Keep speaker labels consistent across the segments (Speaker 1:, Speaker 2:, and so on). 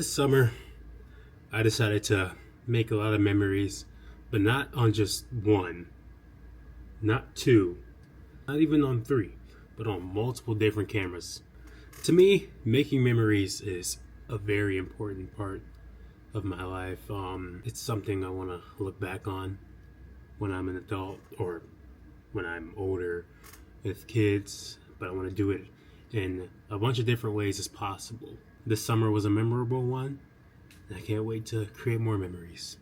Speaker 1: This summer, I decided to make a lot of memories, but not on just one, not two, not even on three, but on multiple different cameras. To me, making memories is a very important part of my life. It's something I want to look back on when I'm an adult or when I'm older with kids, but I want to do it in a bunch of different ways as possible. This summer was a memorable one, and I can't wait to create more memories.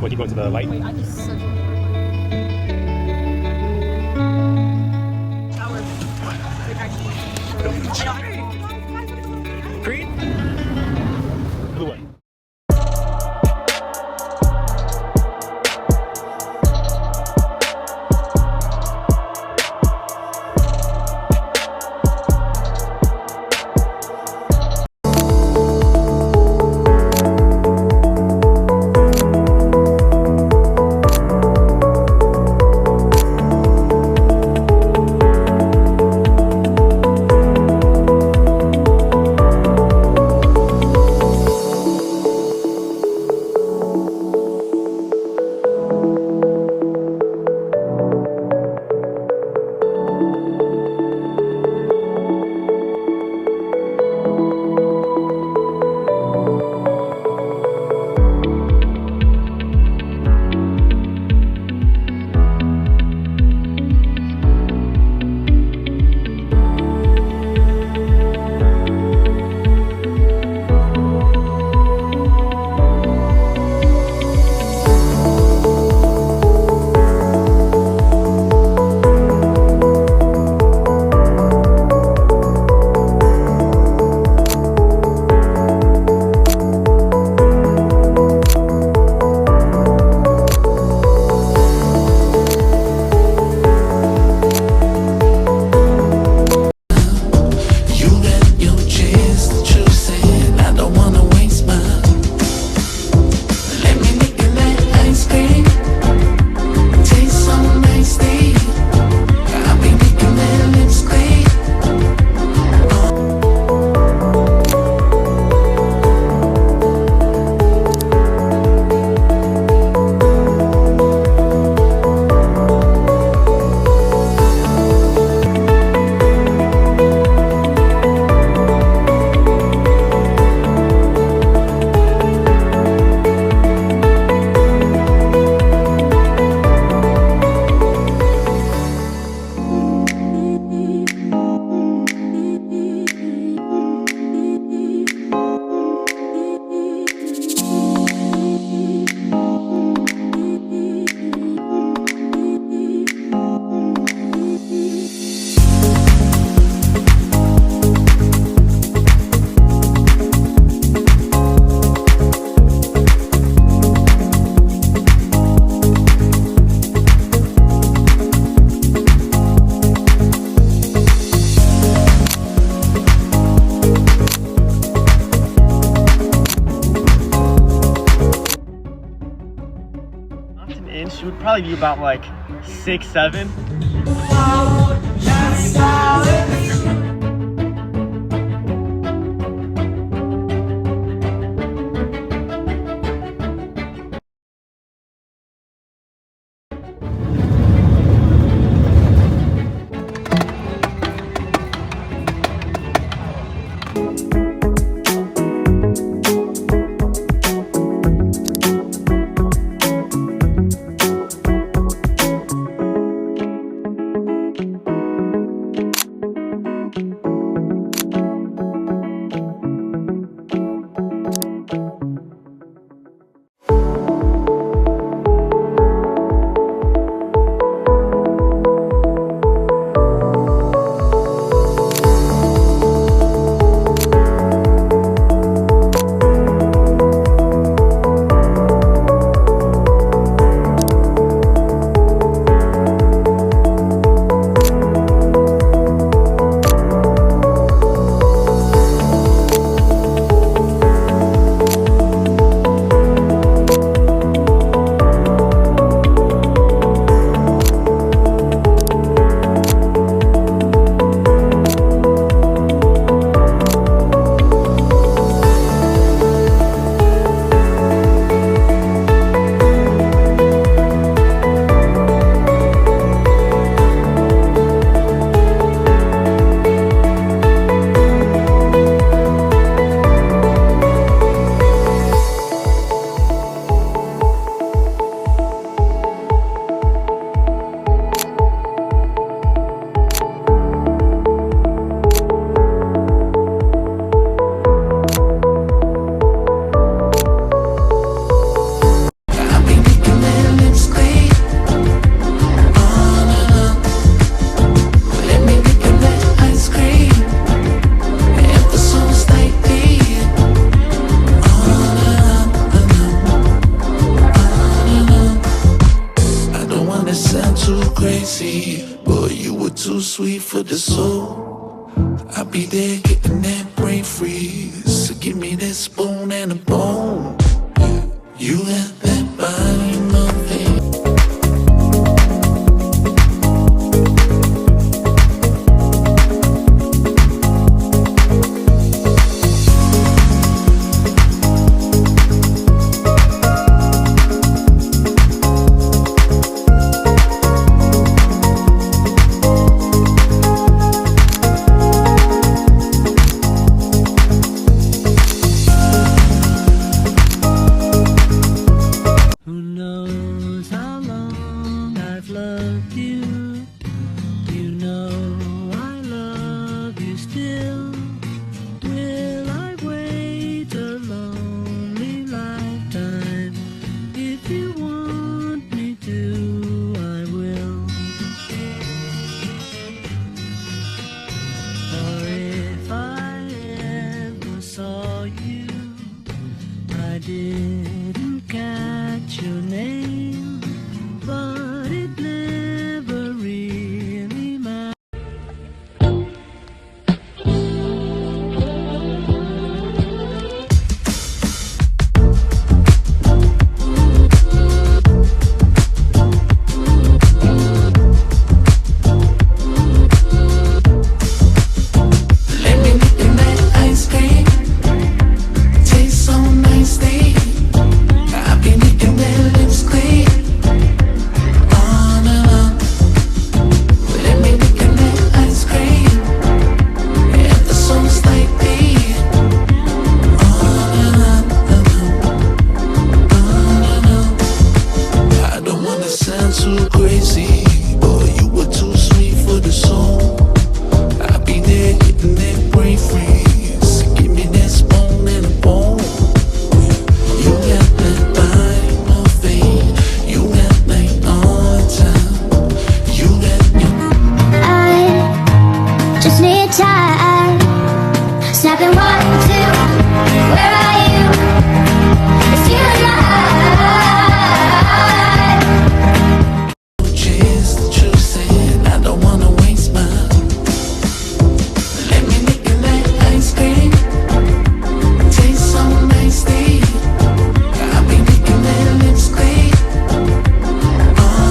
Speaker 1: What, you going to the light?
Speaker 2: Wait, I just such a shower.
Speaker 1: Green? Blue one.
Speaker 2: probably be about like 6, 7.
Speaker 3: Boy, you were too sweet for the soul. I'll be there getting that brain freeze. So give me that spoon and a bone. You got that body moving.
Speaker 4: Didn't catch your name, but it never really mattered.
Speaker 3: Let me make you that ice cream. Tastes so nicely. I've been eating that lips clean. On and on. Let me make you that ice cream. And the song's like me. On and on and on. On and on. I don't wanna sound too crazy. Boy, you were too sweet for the soul. I'll be there getting that brain freeze. Give me that spoon and a bone. You got that body moving. You got that on time. You got
Speaker 5: I just need time. Snapping 1, 2. Where are you? It's you and
Speaker 3: no chance to choose it. I don't wanna waste mine. Let me make you that ice cream. Tastes so nicely. I've been making that lips clean. On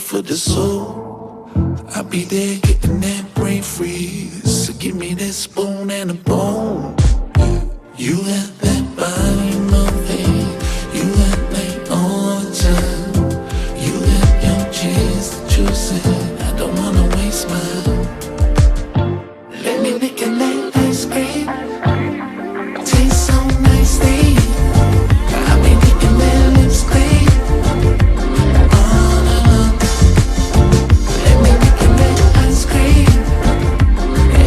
Speaker 3: for the soul. I'll be there getting that brain freeze. So give me that spoon and a bone. You got that body moving. You got that all the time. You got your chance to choose it. I don't wanna waste mine. Let me lick in that ice cream. Tastes so nicely. I've been getting that lips clean. Let me lick in that ice cream.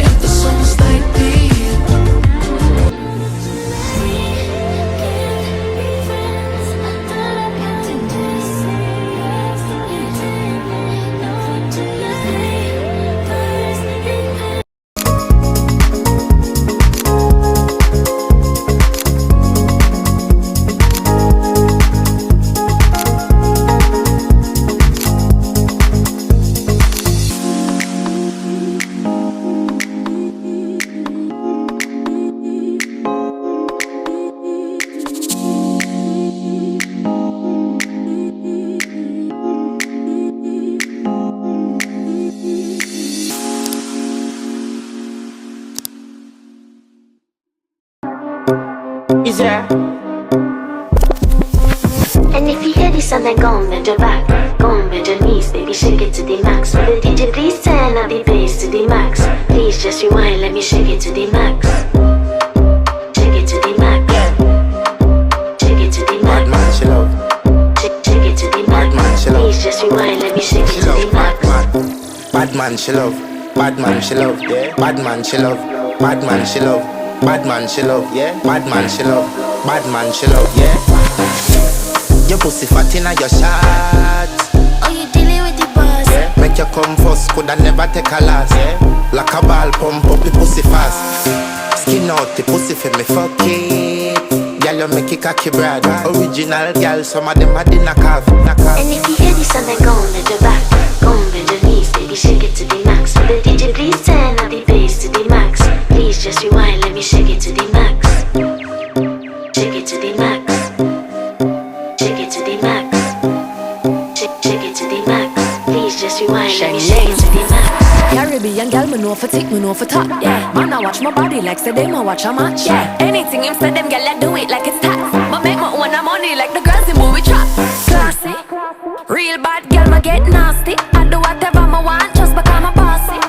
Speaker 3: Ever so slightly.
Speaker 5: And if you hear this song, then go and bend your back. Go and bend your knees, baby, shake it to the max. Will the DJ please turn up the bass to the max? Please just rewind, let me shake it to the max. Shake it to the max. Shake it to the max.
Speaker 6: Bad man, she love.
Speaker 5: Shake it to the max.
Speaker 6: Bad man, she love.
Speaker 5: Please just rewind, let me shake it
Speaker 6: She
Speaker 5: to
Speaker 6: love.
Speaker 5: the max.
Speaker 6: Bad man, she love. Bad man, she love. Yeah. Bad man, she love. Bad man, she love. Bad man, she love. Yeah. Bad man, she love. Bad man, she love. Yeah. Your pussy fat inna your shot.
Speaker 5: Oh, you dealing with the boss?
Speaker 6: Yeah. Make you come first, coulda never take a last. Yeah. Like a ball pump up the pussy fast. Skin out the pussy for me fuck it. Girl, you make it cocky brad. Original girl, some of them a dinner calf.
Speaker 5: And if you hear this song, then go and bend your back. Go and bend your knees, baby, shake it to the max. Will the DJ please turn up the bass to the max? Please just rewind, let me shake it to the max. Shake it to the max. Shake it to the max. Shake it to the max. Please just rewind, let me shake it to the max.
Speaker 7: Caribbean girl, me know for tick, me know for top. Yeah, man, I watch my body like say them, I watch a match. Yeah, anything him say them, girl, I do it like it's tax. But make my own money like the girls in movie trap. Classy, real bad girl, me get nasty. I do whatever I want just because I'm bossy.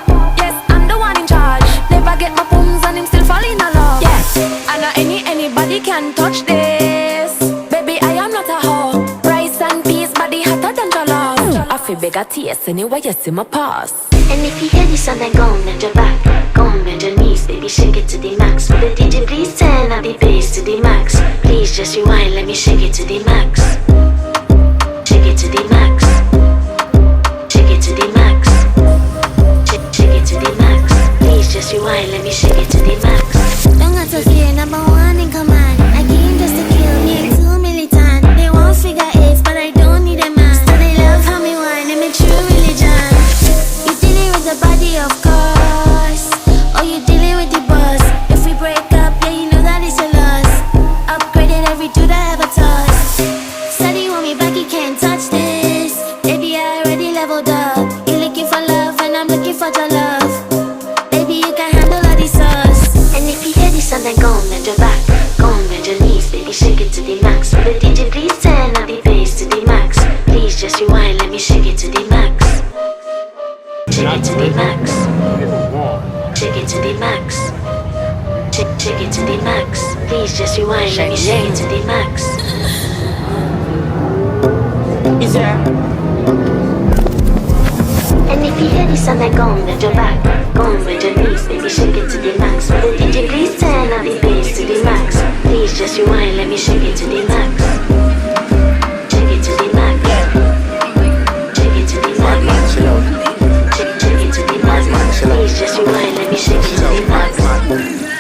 Speaker 7: Yes, I'm the one in charge. Never get my pums and him still fall in love. Yeah, I know anybody can touch this. Baby, I am not a hoe. Rice and peas, body hotter than jollof. I feel bigger taste anyway, you see my pass.
Speaker 5: And if you hear this song, then go and bend your back. Go and bend your knees, baby, shake it to the max. Will the DJ please turn up the bass to the max? Please just rewind, let me shake it to the max. Shake it to the max. Shake it to the max. Shake it to the max. Please just rewind, let me shake it to the max.
Speaker 8: Don't got to fear, number one in command. I came just to kill me, too militant. They won't figure eight, but I don't need a man. So they love how me whine, and me true religion. You dealing with the body, of course. Oh, you dealing with the boss. If we break up, yeah, you know that it's a loss. Upgraded every dude I ever touched. Said he want me back, he can't touch this. Baby, I already leveled up. You looking for love, and I'm looking for your love. Baby, you can handle all these sauce.
Speaker 5: And if you hear this song, then go and bend your back. Go and bend your knees, baby, shake it to the max. Will the DJ please turn up the bass to the max? Please just rewind, let me shake it to the max. Shake it to the max. Shake it to the max. Shake it to the max. Please just rewind, let me shake it to the max. And if you hear this song, then go and bend your back. Go and bend your knees, baby, shake it to the max. Will the DJ please turn up the bass to the max? Please just rewind, let me shake it to the max. Shake it to the max. Shake it to the
Speaker 6: Bad man,
Speaker 5: max.
Speaker 6: she love.
Speaker 5: Shake it to the max. Please just rewind, let me shake it to the max.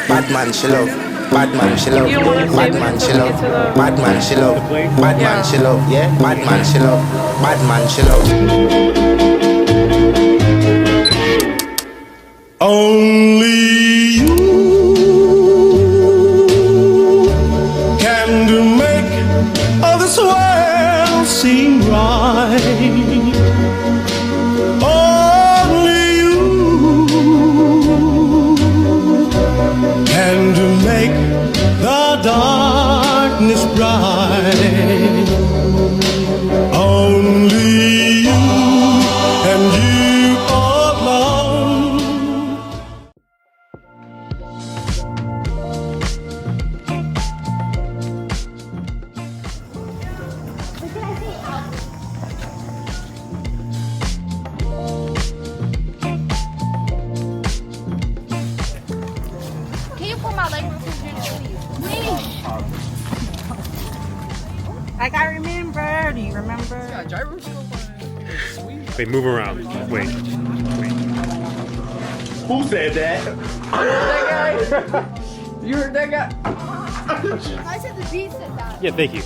Speaker 6: Bad man, she love. Bad man, she love. Bad man, she love. Bad man, she love. Bad man, she love. Yeah. Bad man, she love. Bad man, she love.
Speaker 9: Only you can do make all this world seem right. like, I remember. Do you remember?
Speaker 10: Yeah, gyroscope. Sweet.
Speaker 1: Wait, move around. Wait.
Speaker 2: Who said that?
Speaker 10: You heard that guy?
Speaker 9: I said the beat said that.
Speaker 1: Yeah, thank you.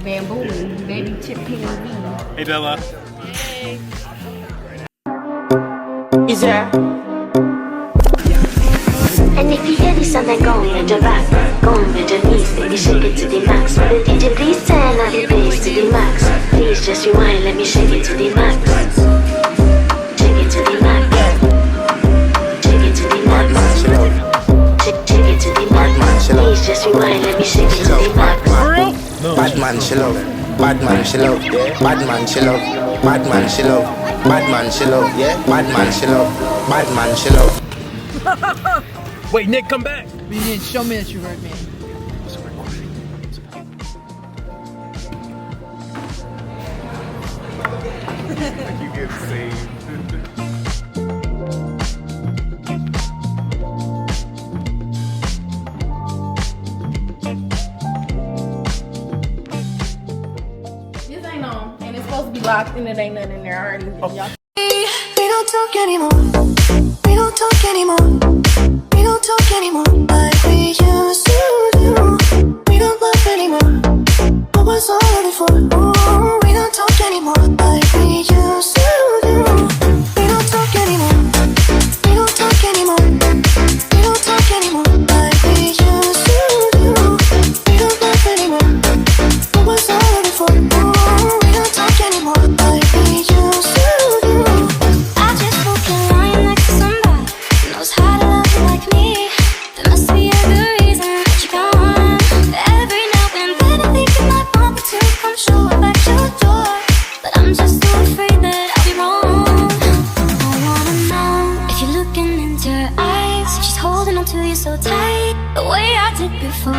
Speaker 9: Bamboo, baby chip POV.
Speaker 1: Hey, Bella.
Speaker 6: Is there?
Speaker 5: And if you hear this song, then go bend your back, go and bend your knees, baby, shake it to the max. Will the DJ please turn up the bass to the max? Please just rewind, let me shake it to the max. Shake it to the max. Shake it to the max. Shake it to the max. Please just rewind, let me shake it to the max.
Speaker 6: Bad man she love, bad man she love, yeah. Bad man she love, bad man she love, bad man she love, yeah. Bad man she love, bad man she love.
Speaker 1: Wait, Nick, come back.
Speaker 10: You didn't show me that you heard me.
Speaker 1: You get saved.
Speaker 9: This ain't on, and it's supposed to be locked, and it ain't nothing in there already. Y'all.
Speaker 3: We don't talk anymore. We don't talk anymore. We don't talk anymore like we used to do. We don't laugh anymore. What was all of it for? Ooh, we don't talk anymore like we used to do. We don't talk anymore. We don't talk anymore. We don't talk anymore like we used to do. We don't laugh anymore. What was all of it for? Ooh, we don't talk anymore like we used to do. I just spoke a line next to somebody who knows how to love you like me. There must be a good reason that you're gone. Every now and then I think I might want to come show up at your door, but I'm just so afraid that I'll be wrong. I wanna know if you're looking into her eyes, if she's holding on to you so tight, the way I did before.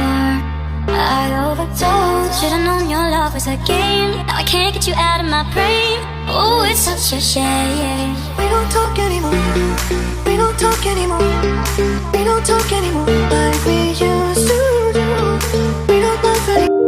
Speaker 3: I overdosed. Should've known your love was a game. Now I can't get you out of my brain. Oh, it's such a shame. We don't talk anymore. We don't talk anymore. We don't talk anymore like we used to do. We don't laugh anymore.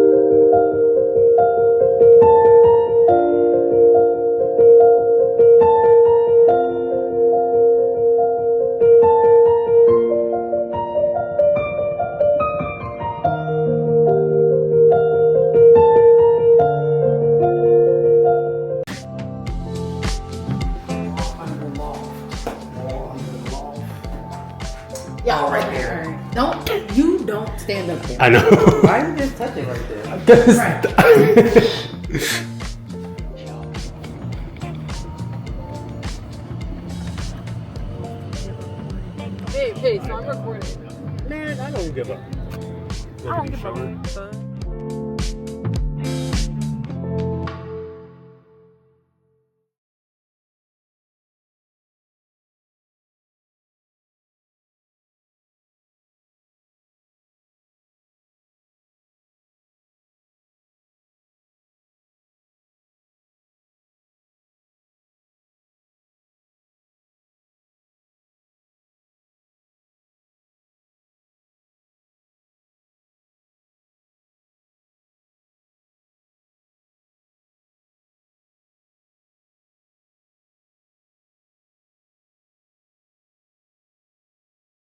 Speaker 9: Y'all right there. Don't stand up there.
Speaker 1: I know.
Speaker 10: Why you just touch it right there?
Speaker 9: Hey, so I'm recording.
Speaker 1: Man, I don't give up.
Speaker 9: I don't give a fuck.